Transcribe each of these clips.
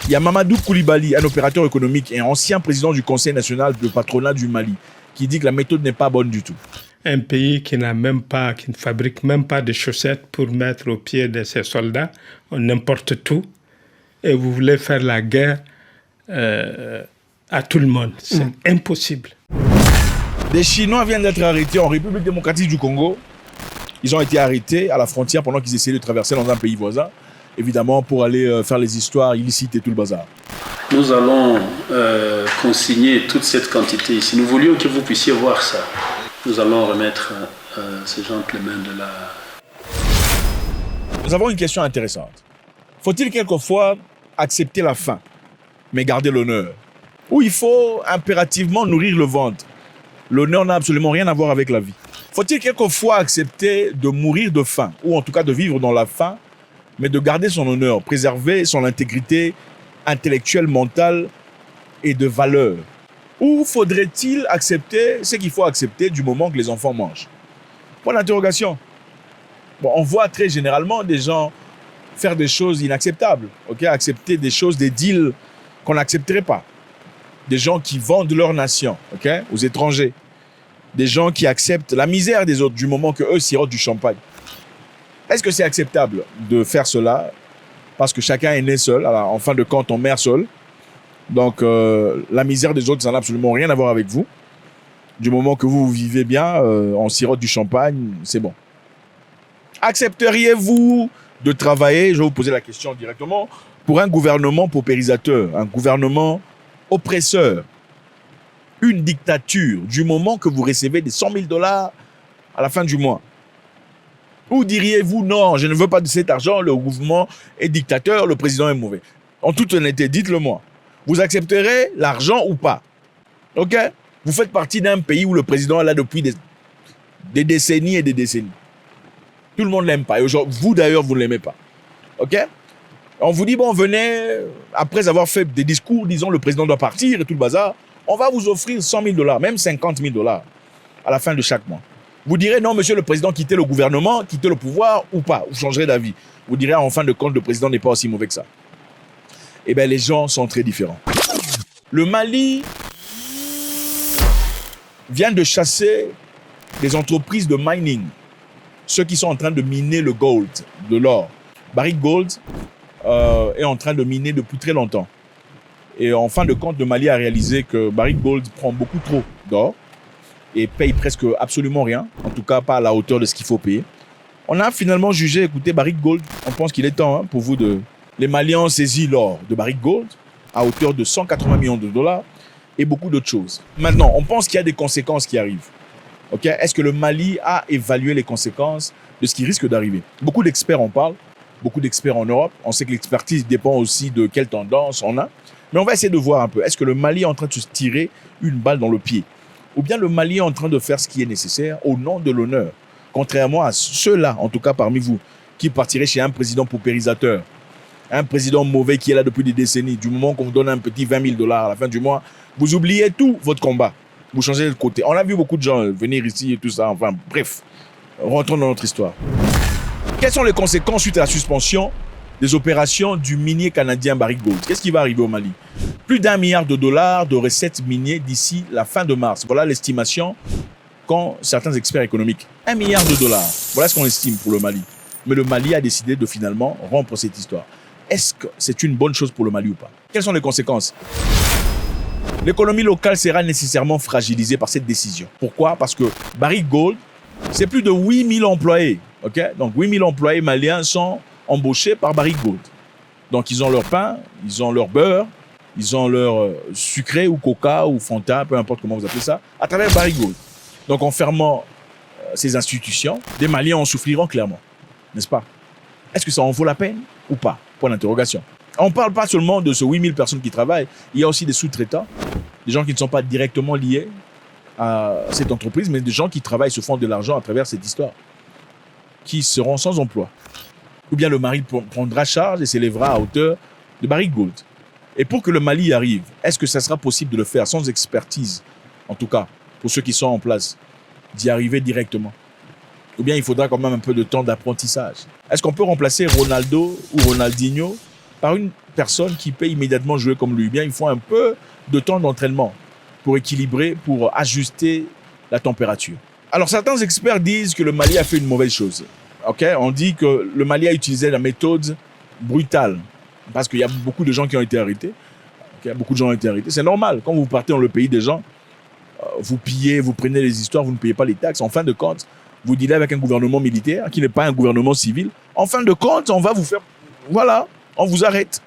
Il y a Mamadou Koulibaly, un opérateur économique et ancien président du Conseil national de patronat du Mali, qui dit que la méthode n'est pas bonne du tout. Un pays qui ne fabrique même pas de chaussettes pour mettre aux pieds de ses soldats, on importe tout, et vous voulez faire la guerre à tout le monde. C'est impossible. Des Chinois viennent d'être arrêtés en République démocratique du Congo. Ils ont été arrêtés à la frontière pendant qu'ils essayaient de traverser dans un pays voisin, évidemment pour aller faire les histoires illicites et tout le bazar. Nous allons consigner toute cette quantité ici. Nous voulions que vous puissiez voir ça. Nous allons remettre ces gentlemen de la... Nous avons une question intéressante. Faut-il quelquefois accepter la faim, mais garder l'honneur? Ou il faut impérativement nourrir le ventre? L'honneur n'a absolument rien à voir avec la vie. Faut-il quelquefois accepter de mourir de faim, ou en tout cas de vivre dans la faim, mais de garder son honneur, préserver son intégrité intellectuelle, mentale et de valeur? Ou faudrait-il accepter ce qu'il faut accepter du moment que les enfants mangent? Point d'interrogation. Bon, on voit très généralement des gens faire des choses inacceptables, accepter des choses, des deals qu'on n'accepterait pas. Des gens qui vendent leur nation aux étrangers. Des gens qui acceptent la misère des autres du moment qu'eux sirotent du champagne. Est-ce que c'est acceptable de faire cela? Parce que chacun est né seul, alors, en fin de compte, on meurt seul. Donc, la misère des autres, ça n'a absolument rien à voir avec vous. Du moment que vous vivez bien, on sirote du champagne, c'est bon. Accepteriez-vous de travailler, je vais vous poser la question directement, pour un gouvernement paupérisateur, un gouvernement oppresseur, une dictature, du moment que vous recevez des 100 000 $ à la fin du mois? Ou diriez-vous, non, je ne veux pas de cet argent, le gouvernement est dictateur, le président est mauvais? En toute honnêteté, dites-le moi. Vous accepterez l'argent ou pas? Vous faites partie d'un pays où le président est là depuis des décennies et des décennies. Tout le monde ne l'aime pas. Et vous, d'ailleurs, vous ne l'aimez pas. On vous dit, bon, venez, après avoir fait des discours, disons, le président doit partir et tout le bazar, on va vous offrir 100 000 $, même 50 000 $ à la fin de chaque mois. Vous direz, non, monsieur le président, quittez le gouvernement, quittez le pouvoir ou pas, vous changerez d'avis. Vous direz, en fin de compte, le président n'est pas aussi mauvais que ça. Eh bien, les gens sont très différents. Le Mali vient de chasser des entreprises de mining, ceux qui sont en train de miner le gold, de l'or. Barrick Gold est en train de miner depuis très longtemps. Et en fin de compte, le Mali a réalisé que Barrick Gold prend beaucoup trop d'or et paye presque absolument rien, en tout cas pas à la hauteur de ce qu'il faut payer. On a finalement jugé, écoutez, Barrick Gold, on pense qu'il est temps pour vous de... Les Maliens ont saisi l'or de Barrick Gold à hauteur de 180 millions de $ et beaucoup d'autres choses. Maintenant, on pense qu'il y a des conséquences qui arrivent. Est-ce que le Mali a évalué les conséquences de ce qui risque d'arriver? Beaucoup d'experts en parlent, beaucoup d'experts en Europe. On sait que l'expertise dépend aussi de quelle tendance on a. Mais on va essayer de voir un peu. Est-ce que le Mali est en train de se tirer une balle dans le pied? Ou bien le Mali est en train de faire ce qui est nécessaire au nom de l'honneur? Contrairement à ceux-là, en tout cas parmi vous, qui partiraient chez un président paupérisateur, un président mauvais qui est là depuis des décennies. Du moment qu'on vous donne un petit 20 000 $ à la fin du mois, vous oubliez tout votre combat. Vous changez de côté. On a vu beaucoup de gens venir ici et tout ça. Enfin, bref, rentrons dans notre histoire. Quelles sont les conséquences suite à la suspension des opérations du minier canadien Barrick Gold? Qu'est-ce qui va arriver au Mali? Plus d'1 milliard de $ de recettes minières d'ici la fin de mars. Voilà l'estimation qu'ont certains experts économiques. 1 milliard de $. Voilà ce qu'on estime pour le Mali. Mais le Mali a décidé de finalement rompre cette histoire. Est-ce que c'est une bonne chose pour le Mali ou pas? Quelles sont les conséquences? L'économie locale sera nécessairement fragilisée par cette décision. Pourquoi? Parce que Barrick Gold, c'est plus de 8 000 employés. Donc 8 000 employés maliens sont embauchés par Barrick Gold. Donc ils ont leur pain, ils ont leur beurre, ils ont leur sucré ou coca ou Fanta, peu importe comment vous appelez ça, à travers Barrick Gold. Donc en fermant ces institutions, des Maliens en souffriront clairement. N'est-ce pas? Est-ce que ça en vaut la peine ou pas? Point d'interrogation. On ne parle pas seulement de ces 8 000 personnes qui travaillent, il y a aussi des sous-traitants, des gens qui ne sont pas directement liés à cette entreprise, mais des gens qui travaillent, se font de l'argent à travers cette histoire, qui seront sans emploi. Ou bien le Mali prendra charge et s'élèvera à hauteur de Barrick Gold. Et pour que le Mali arrive, est-ce que ça sera possible de le faire sans expertise, en tout cas pour ceux qui sont en place, d'y arriver directement? Ou bien il faudra quand même un peu de temps d'apprentissage? Est-ce qu'on peut remplacer Ronaldo ou Ronaldinho par une personne qui peut immédiatement jouer comme lui. Bien, il faut un peu de temps d'entraînement pour équilibrer, pour ajuster la température. Alors, certains experts disent que le Mali a fait une mauvaise chose. Okay? On dit que le Mali a utilisé la méthode brutale parce qu'il y a beaucoup de gens qui ont été arrêtés. Okay? Beaucoup de gens ont été arrêtés. C'est normal. Quand vous partez dans le pays des gens, vous pillez, vous prenez les histoires, vous ne payez pas les taxes. En fin de compte, vous dealez avec un gouvernement militaire qui n'est pas un gouvernement civil. En fin de compte, on va vous faire... Voilà, on vous arrête.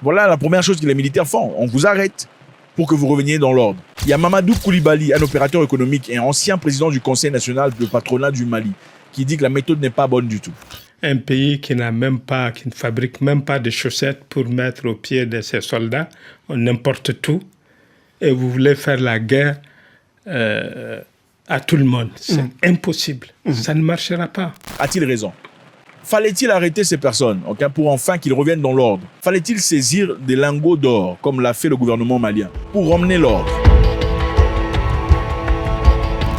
Voilà la première chose que les militaires font. On vous arrête pour que vous reveniez dans l'ordre. Il y a Mamadou Koulibaly, un opérateur économique et ancien président du Conseil national de patronat du Mali, qui dit que la méthode n'est pas bonne du tout. Un pays qui n'a même pas, qui ne fabrique même pas de chaussettes pour mettre aux pieds de ses soldats, on importe tout, et vous voulez faire la guerre à tout le monde. C'est impossible. Ça ne marchera pas. A-t-il raison? Fallait-il arrêter ces personnes pour enfin qu'ils reviennent dans l'ordre? Fallait-il saisir des lingots d'or, comme l'a fait le gouvernement malien, pour emmener l'ordre?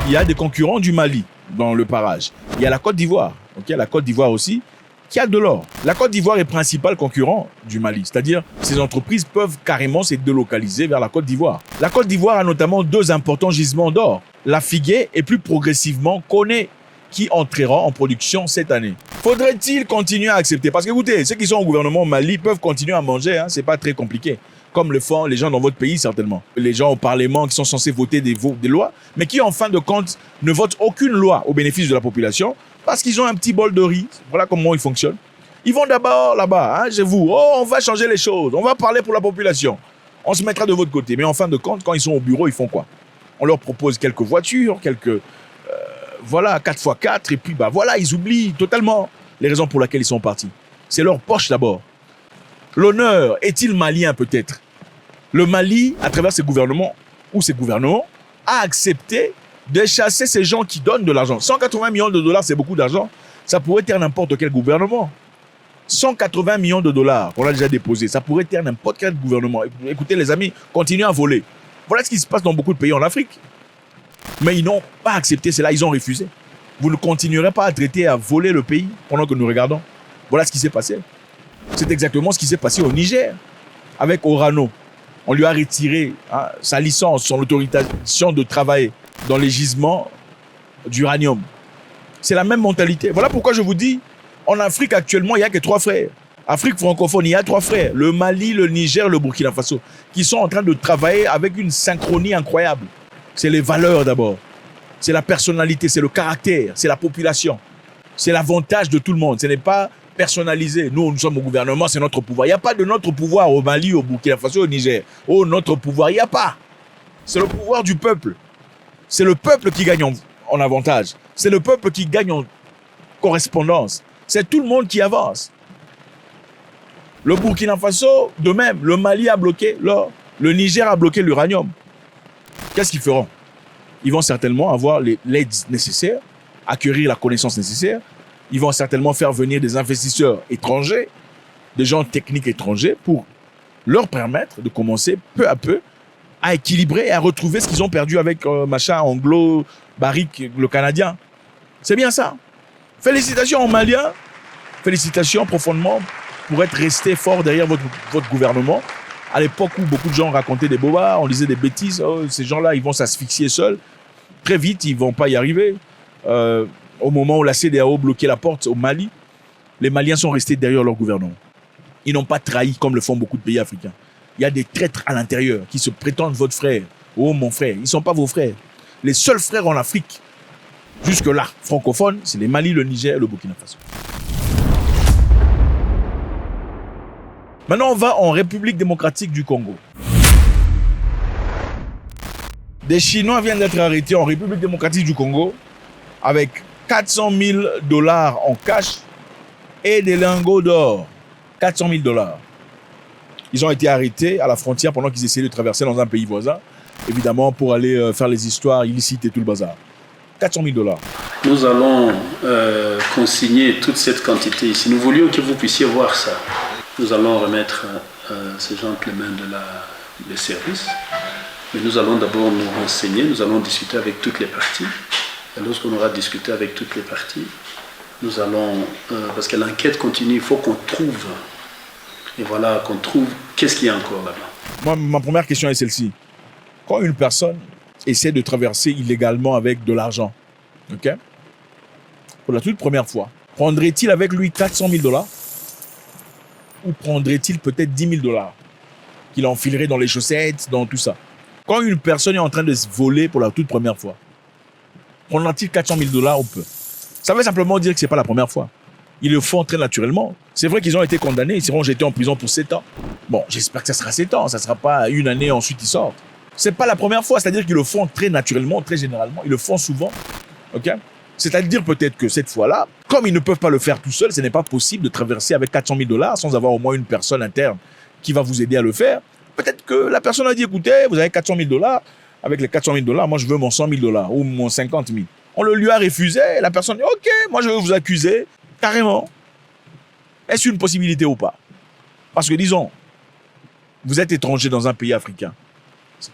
Il y a des concurrents du Mali dans le parage. Il y a la Côte d'Ivoire, la Côte d'Ivoire aussi, qui a de l'or. La Côte d'Ivoire est principal concurrent du Mali, c'est-à-dire ces entreprises peuvent carrément se délocaliser vers la Côte d'Ivoire. La Côte d'Ivoire a notamment 2 importants gisements d'or, la Figué et plus progressivement Koné, qui entreront en production cette année. Faudrait-il continuer à accepter? Parce que écoutez, ceux qui sont au gouvernement au Mali peuvent continuer à manger, c'est pas très compliqué. Comme le font les gens dans votre pays certainement. Les gens au Parlement qui sont censés voter des lois, mais qui en fin de compte ne votent aucune loi au bénéfice de la population parce qu'ils ont un petit bol de riz. Voilà comment ils fonctionnent. Ils vont d'abord là-bas, chez vous. Oh, on va changer les choses, on va parler pour la population. On se mettra de votre côté. Mais en fin de compte, quand ils sont au bureau, ils font quoi? On leur propose quelques voitures, quelques... 4x4, et puis voilà, ils oublient totalement les raisons pour lesquelles ils sont partis. C'est leur poche d'abord. L'honneur est-il malien peut-être? Le Mali, à travers ses gouvernements, a accepté de chasser ces gens qui donnent de l'argent. 180 millions de dollars, c'est beaucoup d'argent. Ça pourrait taire n'importe quel gouvernement. 180 millions de dollars qu'on a déjà déposé, ça pourrait taire n'importe quel gouvernement. Écoutez les amis, continuez à voler. Voilà ce qui se passe dans beaucoup de pays en Afrique. Mais ils n'ont pas accepté cela, ils ont refusé. Vous ne continuerez pas à traiter à voler le pays pendant que nous regardons. Voilà ce qui s'est passé. C'est exactement ce qui s'est passé au Niger avec Orano. On lui a retiré sa licence, son autorisation de travailler dans les gisements d'uranium. C'est la même mentalité. Voilà pourquoi je vous dis, en Afrique actuellement, il n'y a que 3 frères. Afrique francophone, il y a 3 frères. Le Mali, le Niger, le Burkina Faso, qui sont en train de travailler avec une synchronie incroyable. C'est les valeurs d'abord, c'est la personnalité, c'est le caractère, c'est la population, c'est l'avantage de tout le monde. Ce n'est pas personnalisé. Nous sommes au gouvernement, c'est notre pouvoir. Il n'y a pas de notre pouvoir au Mali, au Burkina Faso, au Niger. Oh, notre pouvoir, il n'y a pas. C'est le pouvoir du peuple. C'est le peuple qui gagne en avantage. C'est le peuple qui gagne en correspondance. C'est tout le monde qui avance. Le Burkina Faso, de même, le Mali a bloqué l'or. Le Niger a bloqué l'uranium. Qu'est-ce qu'ils feront? Ils vont certainement avoir l'aide nécessaire, acquérir la connaissance nécessaire. Ils vont certainement faire venir des investisseurs étrangers, des gens techniques étrangers pour leur permettre de commencer peu à peu à équilibrer et à retrouver ce qu'ils ont perdu avec Anglo, Barrick, le Canadien. C'est bien ça. Félicitations aux Maliens. Félicitations profondément pour être restés forts derrière votre gouvernement. À l'époque où beaucoup de gens racontaient des bobards, on disait des bêtises, ces gens-là, ils vont s'asphyxier seuls. Très vite, ils ne vont pas y arriver. Au moment où la CEDEAO bloquait la porte au Mali, les Maliens sont restés derrière leur gouvernement. Ils n'ont pas trahi comme le font beaucoup de pays africains. Il y a des traîtres à l'intérieur qui se prétendent votre frère. Oh, mon frère, ils ne sont pas vos frères. Les seuls frères en Afrique, jusque-là, francophones, c'est les Mali, le Niger et le Burkina Faso. Maintenant, on va en République démocratique du Congo. Des Chinois viennent d'être arrêtés en République démocratique du Congo avec 400 000 $ en cash et des lingots d'or. 400 000 $. Ils ont été arrêtés à la frontière pendant qu'ils essayaient de traverser dans un pays voisin, évidemment pour aller faire les histoires illicites et tout le bazar. 400 000 $. Nous allons consigner toute cette quantité ici. Nous voulions que vous puissiez voir ça. Nous allons remettre ces gens entre les mains des services. Mais nous allons d'abord nous renseigner, nous allons discuter avec toutes les parties. Et lorsqu'on aura discuté avec toutes les parties, nous allons, parce que l'enquête continue, il faut qu'on trouve Et voilà qu'on trouve, qu'est-ce qu'il y a encore là-bas? Moi, ma première question est celle-ci. Quand une personne essaie de traverser illégalement avec de l'argent, ok, pour la toute première fois, prendrait-il avec lui 400 000 $ ou prendrait-il peut-être 10 000 $ qu'il enfilerait dans les chaussettes, dans tout ça? Quand une personne est en train de se voler pour la toute première fois, prendra-t-il 400 000 $ ou peu? Ça veut simplement dire que ce n'est pas la première fois. Ils le font très naturellement. C'est vrai qu'ils ont été condamnés, ils seront jetés en prison pour 7 ans. Bon, j'espère que ça sera 7 ans, ça ne sera pas une année, ensuite ils sortent. Ce n'est pas la première fois, c'est-à-dire qu'ils le font très naturellement, très généralement, ils le font souvent. Ok? C'est-à-dire peut-être que cette fois-là, comme ils ne peuvent pas le faire tout seuls, ce n'est pas possible de traverser avec 400 000 $ sans avoir au moins une personne interne qui va vous aider à le faire. Peut-être que la personne a dit, écoutez, vous avez 400 000 $, avec les 400 000 $, moi je veux mon 100 000 $ ou mon 50 000. On le lui a refusé, la personne dit, ok, moi je veux vous accuser, carrément. Est-ce une possibilité ou pas? Parce que disons, vous êtes étranger dans un pays africain.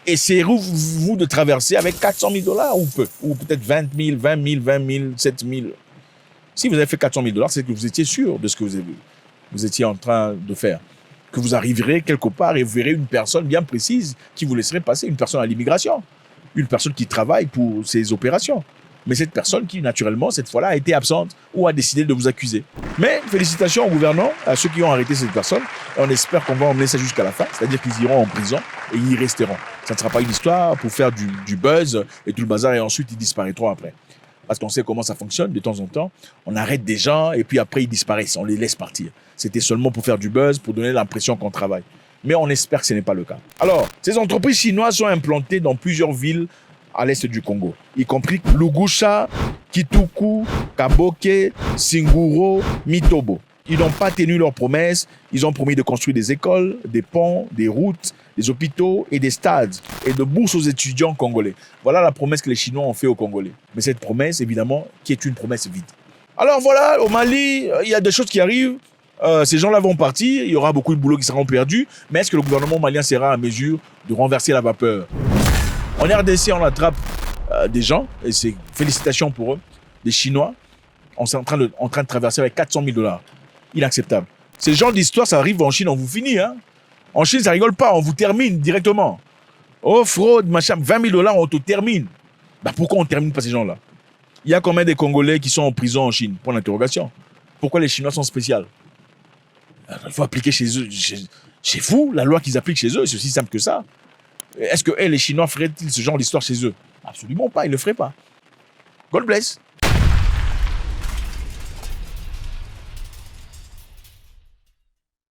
Essayez-vous de traverser avec 400 000 $ ou peu? Ou peut-être 20 000, 20 000, 20 000, 7 000. Si vous avez fait 400 000 $, c'est que vous étiez sûr de ce que vous étiez en train de faire. Que vous arriverez quelque part et vous verrez une personne bien précise qui vous laisserait passer, une personne à l'immigration, une personne qui travaille pour ces opérations. Mais cette personne qui, naturellement, cette fois-là, a été absente ou a décidé de vous accuser. Mais félicitations au gouvernement, à ceux qui ont arrêté cette personne. Et on espère qu'on va emmener ça jusqu'à la fin, c'est-à-dire qu'ils iront en prison et ils y resteront. Ça ne sera pas une histoire pour faire du buzz et tout le bazar et ensuite ils disparaîtront après. Parce qu'on sait comment ça fonctionne de temps en temps. On arrête des gens et puis après ils disparaissent, on les laisse partir. C'était seulement pour faire du buzz, pour donner l'impression qu'on travaille. Mais on espère que ce n'est pas le cas. Alors, ces entreprises chinoises sont implantées dans plusieurs villes à l'est du Congo, y compris Lugusha, Kituku, Kaboke, Singuro, Mitobo. Ils n'ont pas tenu leurs promesses. Ils ont promis de construire des écoles, des ponts, des routes, des hôpitaux et des stades et de bourses aux étudiants congolais. Voilà la promesse que les Chinois ont fait aux Congolais. Mais cette promesse, évidemment, qui est une promesse vide. Alors voilà, au Mali, il y a des choses qui arrivent. Ces gens-là vont partir. Il y aura beaucoup de boulot qui seront perdus. Mais est-ce que le gouvernement malien sera en mesure de renverser la vapeur? En RDC, on attrape des gens, et c'est félicitations pour eux, des Chinois, on est en train de traverser avec 400 000 $. Inacceptable. Ces genres d'histoire, ça arrive en Chine, on vous finit. Hein? En Chine, ça rigole pas, on vous termine directement. Oh, fraude, machin, 20 000 $, on te termine. Bah, pourquoi on ne termine pas ces gens-là? Il y a combien de Congolais qui sont en prison en Chine? Point d'interrogation. Pourquoi les Chinois sont spéciaux? Il faut appliquer chez eux, chez vous, la loi qu'ils appliquent chez eux, c'est aussi simple que ça. Est-ce que les Chinois feraient-ils ce genre d'histoire chez eux? Absolument pas, ils ne le feraient pas. God bless.